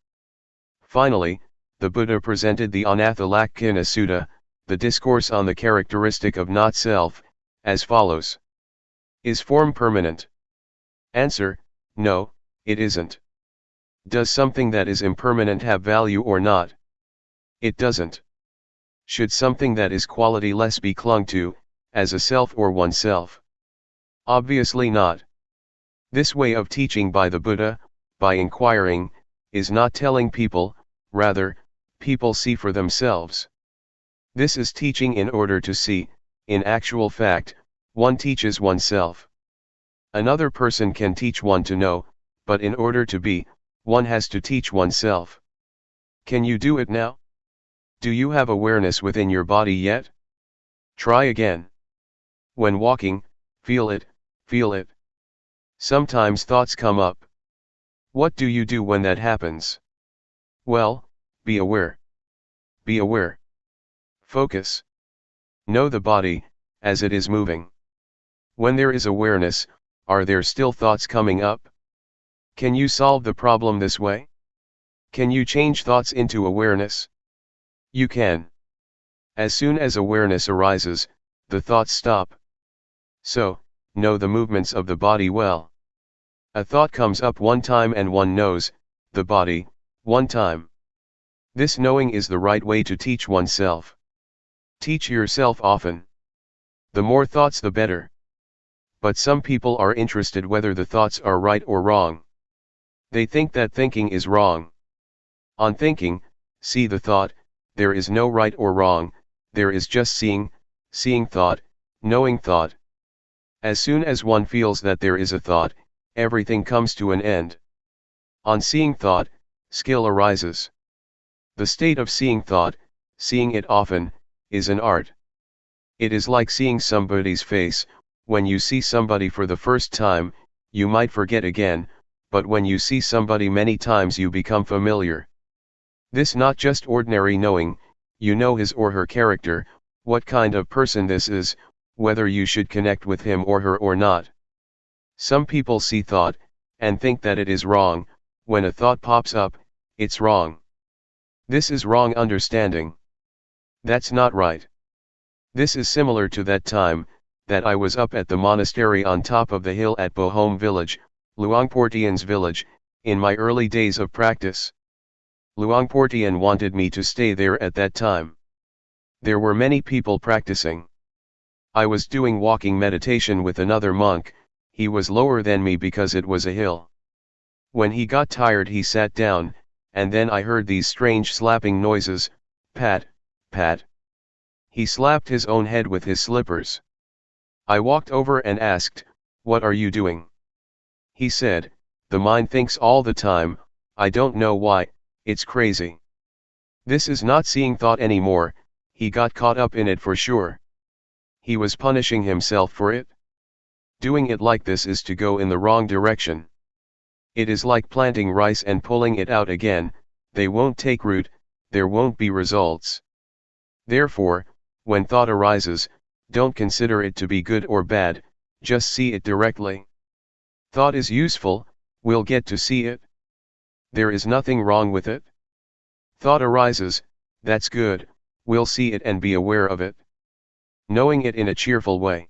Finally, the Buddha presented the Anathalakkhana Sutta, the discourse on the characteristic of not-self, as follows. Is form permanent? Answer, no, it isn't. Does something that is impermanent have value or not? It doesn't. Should something that is quality-less be clung to, as a self or oneself? Obviously not. This way of teaching by the Buddha, by inquiring, is not telling people, rather, people see for themselves. This is teaching in order to see, in actual fact, one teaches oneself. Another person can teach one to know, but in order to be, one has to teach oneself. Can you do it now? Do you have awareness within your body yet? Try again. When walking, feel it, feel it. Sometimes thoughts come up. What do you do when that happens? Well, be aware. Be aware. Focus. Know the body, as it is moving. When there is awareness, are there still thoughts coming up? Can you solve the problem this way? Can you change thoughts into awareness? You can. As soon as awareness arises, the thoughts stop. So, know the movements of the body well. A thought comes up one time and one knows, the body, one time. This knowing is the right way to teach oneself. Teach yourself often. The more thoughts the better. But some people are interested whether the thoughts are right or wrong. They think that thinking is wrong. On thinking, see the thought, there is no right or wrong, there is just seeing, seeing thought, knowing thought. As soon as one feels that there is a thought, everything comes to an end. On seeing thought, skill arises. The state of seeing thought, seeing it often, is an art. It is like seeing somebody's face. When you see somebody for the first time, you might forget again, but when you see somebody many times you become familiar. This not just ordinary knowing, you know his or her character, what kind of person this is, whether you should connect with him or her or not. Some people see thought, and think that it is wrong. When a thought pops up, it's wrong. This is wrong understanding. That's not right. This is similar to that time that I was up at the monastery on top of the hill at Bohom village, Luangpor Teean's village, in my early days of practice. Luangpor Teean wanted me to stay there at that time. There were many people practicing. I was doing walking meditation with another monk. He was lower than me because it was a hill. When he got tired he sat down, and then I heard these strange slapping noises, pat, pat. He slapped his own head with his slippers. I walked over and asked, "What are you doing?" He said, "The mind thinks all the time, I don't know why, it's crazy." This is not seeing thought anymore, he got caught up in it for sure. He was punishing himself for it. Doing it like this is to go in the wrong direction. It is like planting rice and pulling it out again, they won't take root, there won't be results. Therefore, when thought arises, don't consider it to be good or bad, just see it directly. Thought is useful, we'll get to see it. There is nothing wrong with it. Thought arises, that's good, we'll see it and be aware of it. Knowing it in a cheerful way.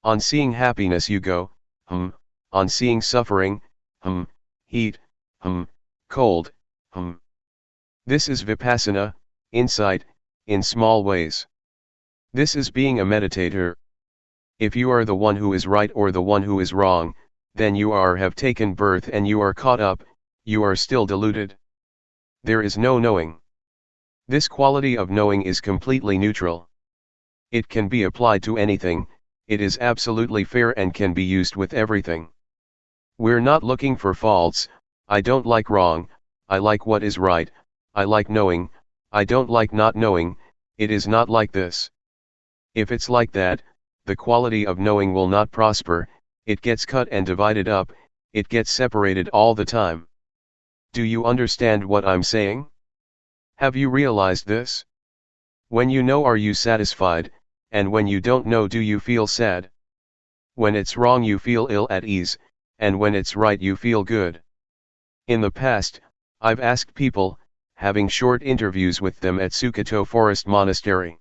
On seeing happiness you go, on seeing suffering, heat, cold, This is Vipassana, insight, in small ways. This is being a meditator. If you are the one who is right or the one who is wrong, then you have taken birth and you are caught up, you are still deluded. There is no knowing. This quality of knowing is completely neutral. It can be applied to anything, it is absolutely fair and can be used with everything. We're not looking for faults. I don't like wrong, I like what is right, I like knowing, I don't like not knowing. It is not like this. If it's like that, the quality of knowing will not prosper, it gets cut and divided up, it gets separated all the time. Do you understand what I'm saying? Have you realized this? When you know, are you satisfied, and when you don't know, do you feel sad? When it's wrong you feel ill at ease, and when it's right you feel good. In the past, I've asked people, having short interviews with them at Sukato Forest Monastery.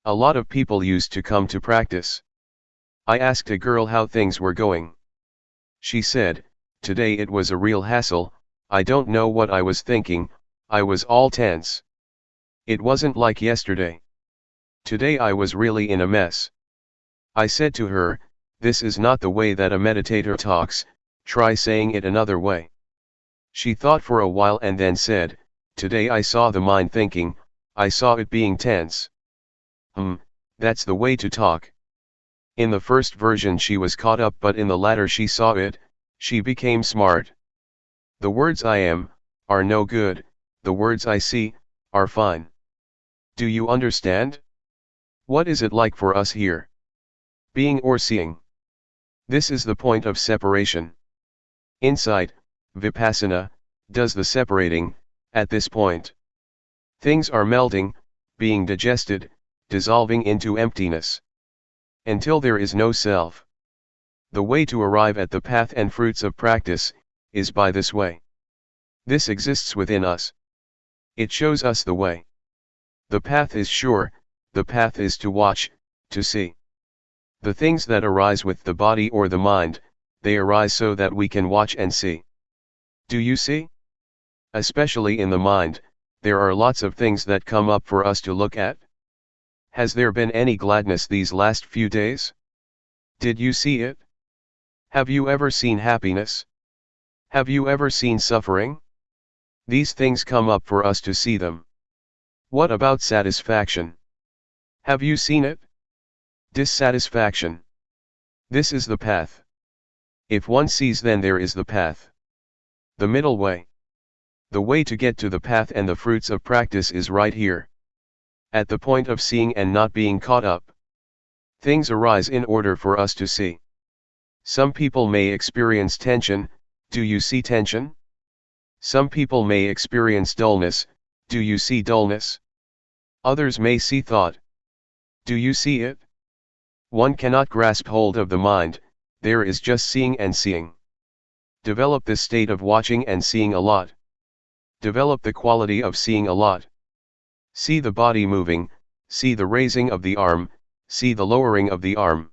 A lot of people used to come to practice. I asked a girl how things were going. She said, "Today it was a real hassle, I don't know what I was thinking, I was all tense. It wasn't like yesterday. Today I was really in a mess." I said to her, "This is not the way that a meditator talks, try saying it another way." She thought for a while and then said, "Today I saw the mind thinking, I saw it being tense." That's the way to talk. In the first version she was caught up, but in the latter she saw it, she became smart. The words I am, are no good, the words I see, are fine. Do you understand? What is it like for us here? Being or seeing? This is the point of separation. Insight, Vipassana, does the separating, at this point. Things are melting, being digested, dissolving into emptiness. Until there is no self. The way to arrive at the path and fruits of practice, is by this way. This exists within us. It shows us the way. The path is sure, the path is to watch, to see. The things that arise with the body or the mind, they arise so that we can watch and see. Do you see? Especially in the mind, there are lots of things that come up for us to look at. Has there been any gladness these last few days? Did you see it? Have you ever seen happiness? Have you ever seen suffering? These things come up for us to see them. What about satisfaction? Have you seen it? Dissatisfaction. This is the path. If one sees, then there is the path. The middle way. The way to get to the path and the fruits of practice is right here. At the point of seeing and not being caught up. Things arise in order for us to see. Some people may experience tension. Do you see tension? Some people may experience dullness. Do you see dullness? Others may see thought. Do you see it? One cannot grasp hold of the mind, there is just seeing and seeing. Develop this state of watching and seeing a lot. Develop the quality of seeing a lot. See the body moving, see the raising of the arm, see the lowering of the arm.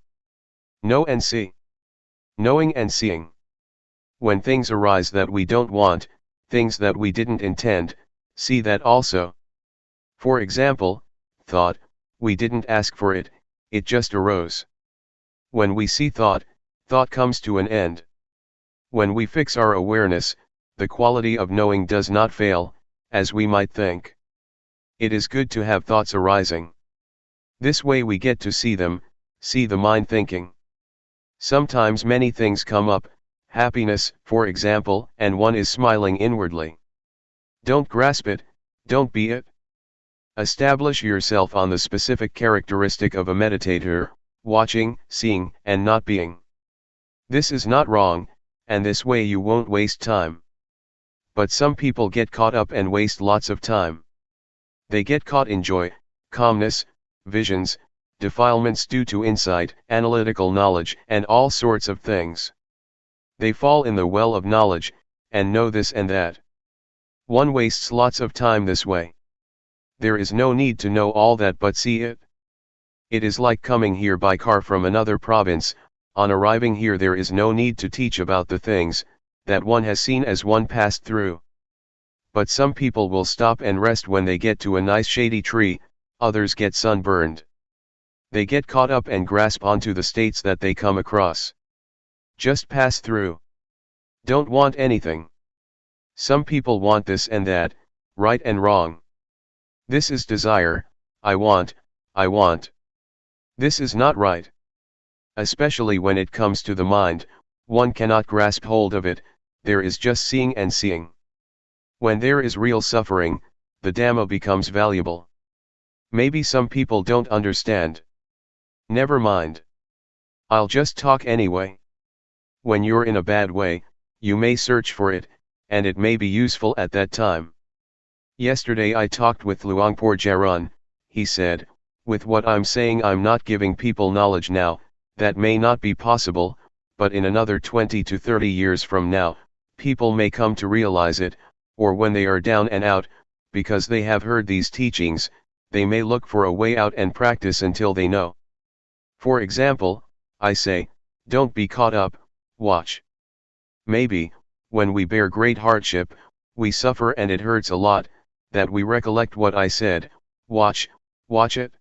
Know and see. Knowing and seeing. When things arise that we don't want, things that we didn't intend, see that also. For example, thought, we didn't ask for it, it just arose. When we see thought, thought comes to an end. When we fix our awareness, the quality of knowing does not fail, as we might think. It is good to have thoughts arising. This way we get to see them, see the mind thinking. Sometimes many things come up, happiness, for example, and one is smiling inwardly. Don't grasp it, don't be it. Establish yourself on the specific characteristic of a meditator, watching, seeing, and not being. This is not wrong, and this way you won't waste time. But some people get caught up and waste lots of time. They get caught in joy, calmness, visions, defilements due to insight, analytical knowledge, and all sorts of things. They fall in the well of knowledge, and know this and that. One wastes lots of time this way. There is no need to know all that but see it. It is like coming here by car from another province. On arriving here there is no need to teach about the things that one has seen as one passed through. But some people will stop and rest when they get to a nice shady tree, others get sunburned. They get caught up and grasp onto the states that they come across. Just pass through. Don't want anything. Some people want this and that, right and wrong. This is desire, I want. This is not right. Especially when it comes to the mind, one cannot grasp hold of it, there is just seeing and seeing. When there is real suffering, the Dhamma becomes valuable. Maybe some people don't understand. Never mind. I'll just talk anyway. When you're in a bad way, you may search for it, and it may be useful at that time. Yesterday I talked with Luangpor Teean. He said, with what I'm saying I'm not giving people knowledge now, that may not be possible, but in another 20 to 30 years from now, people may come to realize it, or when they are down and out, because they have heard these teachings, they may look for a way out and practice until they know. For example, I say, don't be caught up, watch. Maybe, when we bear great hardship, we suffer and it hurts a lot, that we recollect what I said, watch it.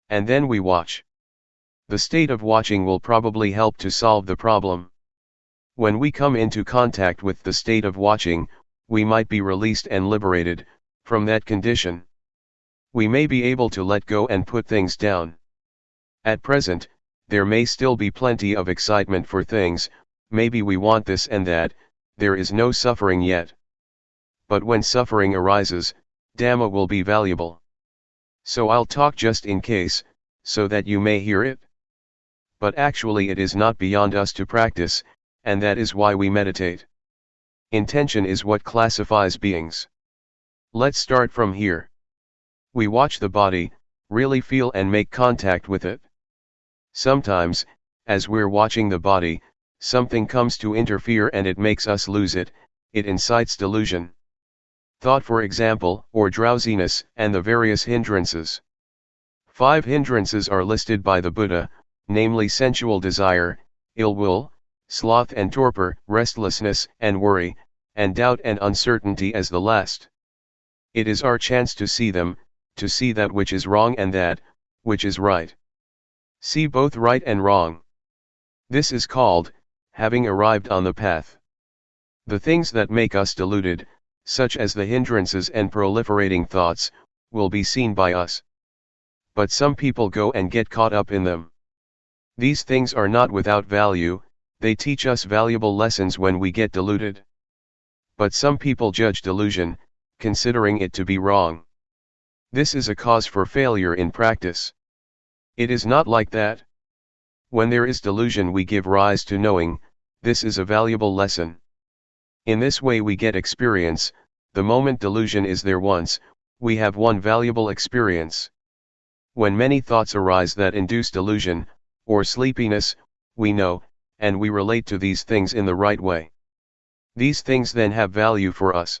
And then we watch. The state of watching will probably help to solve the problem. When we come into contact with the state of watching, we might be released and liberated from that condition. We may be able to let go and put things down. At present, there may still be plenty of excitement for things, maybe we want this and that, there is no suffering yet. But when suffering arises, Dhamma will be valuable. So I'll talk just in case, so that you may hear it. But actually it is not beyond us to practice, and that is why we meditate. Intention is what classifies beings. Let's start from here. We watch the body, really feel and make contact with it. Sometimes, as we're watching the body, something comes to interfere and it makes us lose it, it incites delusion. Thought, for example, or drowsiness, and the various hindrances. 5 hindrances are listed by the Buddha, namely sensual desire, ill will, sloth and torpor, restlessness and worry, and doubt and uncertainty as the last. It is our chance to see them, to see that which is wrong and that which is right. See both right and wrong. This is called having arrived on the path. The things that make us deluded, such as the hindrances and proliferating thoughts, will be seen by us. But some people go and get caught up in them. These things are not without value, they teach us valuable lessons when we get deluded. But some people judge delusion, considering it to be wrong. This is a cause for failure in practice. It is not like that. When there is delusion, we give rise to knowing. This is a valuable lesson. In this way we get experience. The moment delusion is there once, we have one valuable experience. When many thoughts arise that induce delusion, or sleepiness, we know, and we relate to these things in the right way. These things then have value for us.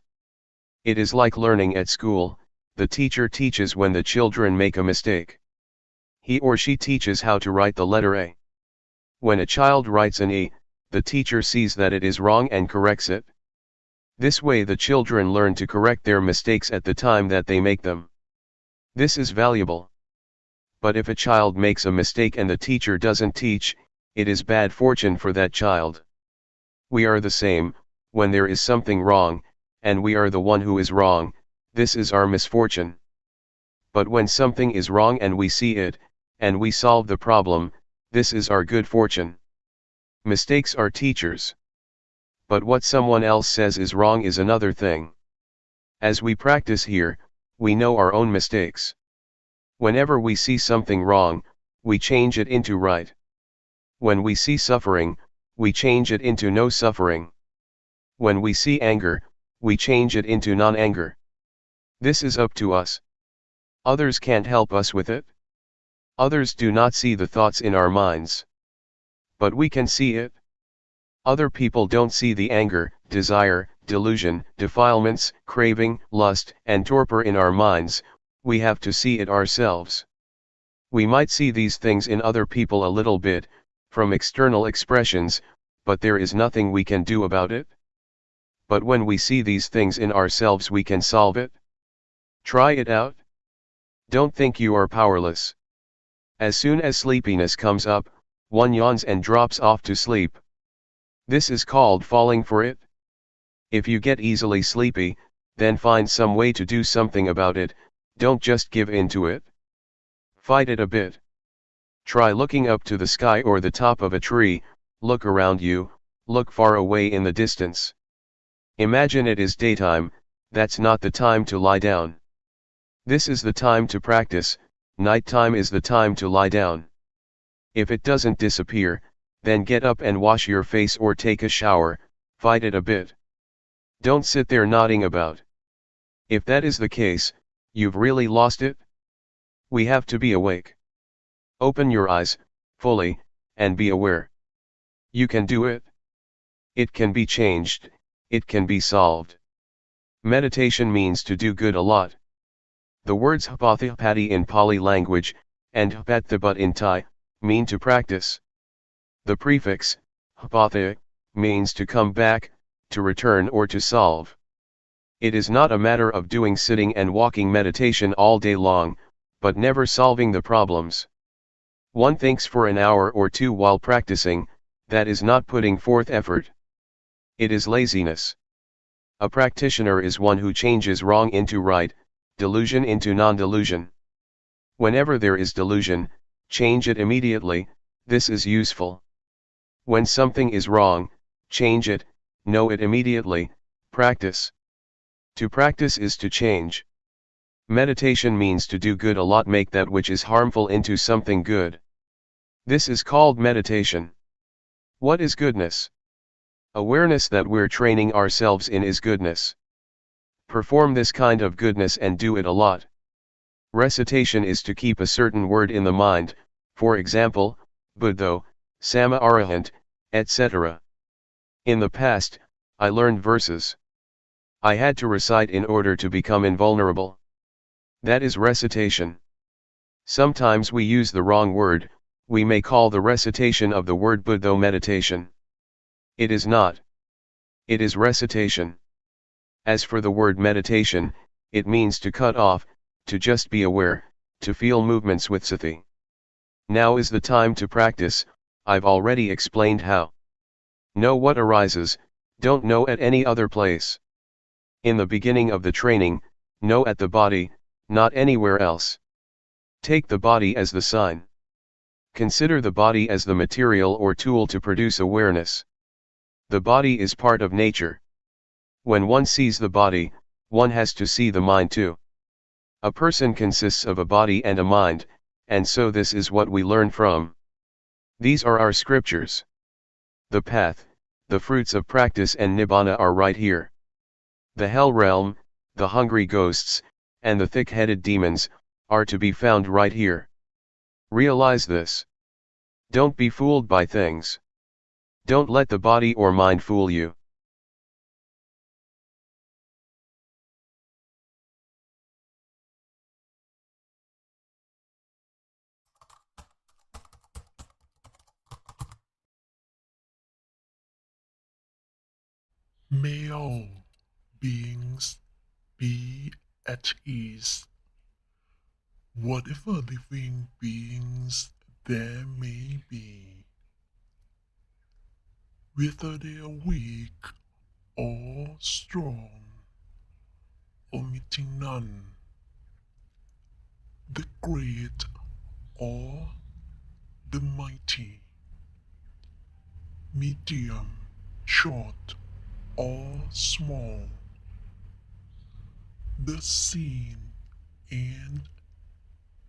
It is like learning at school. The teacher teaches when the children make a mistake. He or she teaches how to write the letter A. When a child writes an E, the teacher sees that it is wrong and corrects it. This way the children learn to correct their mistakes at the time that they make them. This is valuable. But if a child makes a mistake and the teacher doesn't teach, it is bad fortune for that child. We are the same. When there is something wrong, and we are the one who is wrong, this is our misfortune. But when something is wrong and we see it, and we solve the problem, this is our good fortune. Mistakes are teachers. But what someone else says is wrong is another thing. As we practice here, we know our own mistakes. Whenever we see something wrong, we change it into right. When we see suffering, we change it into no suffering. When we see anger, we change it into non-anger. This is up to us. Others can't help us with it. Others do not see the thoughts in our minds. But we can see it. Other people don't see the anger, desire, delusion, defilements, craving, lust, and torpor in our minds. We have to see it ourselves. We might see these things in other people a little bit, from external expressions, but there is nothing we can do about it. But when we see these things in ourselves, we can solve it. Try it out. Don't think you are powerless. As soon as sleepiness comes up, one yawns and drops off to sleep. This is called falling for it. If you get easily sleepy, then find some way to do something about it. Don't just give in to it. Fight it a bit. Try looking up to the sky or the top of a tree. Look around you, look far away in the distance. Imagine it is daytime. That's not the time to lie down. This is the time to practice. Nighttime is the time to lie down. If it doesn't disappear, then get up and wash your face or take a shower. Fight it a bit. Don't sit there nodding about. If that is the case, you've really lost it. We have to be awake. Open your eyes, fully, and be aware. You can do it. It can be changed, it can be solved. Meditation means to do good a lot. The words hapathipati in Pali language, and hapathipat in Thai, mean to practice. The prefix, hapatha, means to come back, to return or to solve. It is not a matter of doing sitting and walking meditation all day long, but never solving the problems. One thinks for an hour or two while practicing. That is not putting forth effort. It is laziness. A practitioner is one who changes wrong into right, delusion into non-delusion. Whenever there is delusion, change it immediately. This is useful. When something is wrong, change it, know it immediately. Practice. To practice is to change. Meditation means to do good a lot, make that which is harmful into something good. This is called meditation. What is goodness? Awareness that we're training ourselves in is goodness. Perform this kind of goodness and do it a lot. Recitation is to keep a certain word in the mind, for example, Buddho, Sama Arahant, etc. In the past, I learned verses. I had to recite in order to become invulnerable. That is recitation. Sometimes we use the wrong word. We may call the recitation of the word Buddho meditation. It is not. It is recitation. As for the word meditation, it means to cut off, to just be aware, to feel movements with sati. Now is the time to practice. I've already explained how. Know what arises, don't know at any other place. In the beginning of the training, know at the body, not anywhere else. Take the body as the sign. Consider the body as the material or tool to produce awareness. The body is part of nature. When one sees the body, one has to see the mind too. A person consists of a body and a mind, and so this is what we learn from. These are our scriptures. The path, the fruits of practice and nibbana are right here. The hell realm, the hungry ghosts, and the thick-headed demons, are to be found right here. Realize this. Don't be fooled by things. Don't let the body or mind fool you. May all beings be at ease. Whatever living beings there may be, whether they are weak or strong, omitting none, the great or the mighty, medium, short or small, the seen and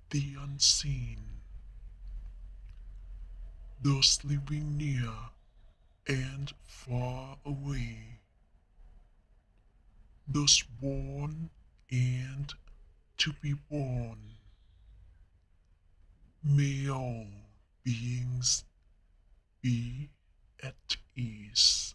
the unseen, those living near and far away, those born and to be born. May all beings be at ease.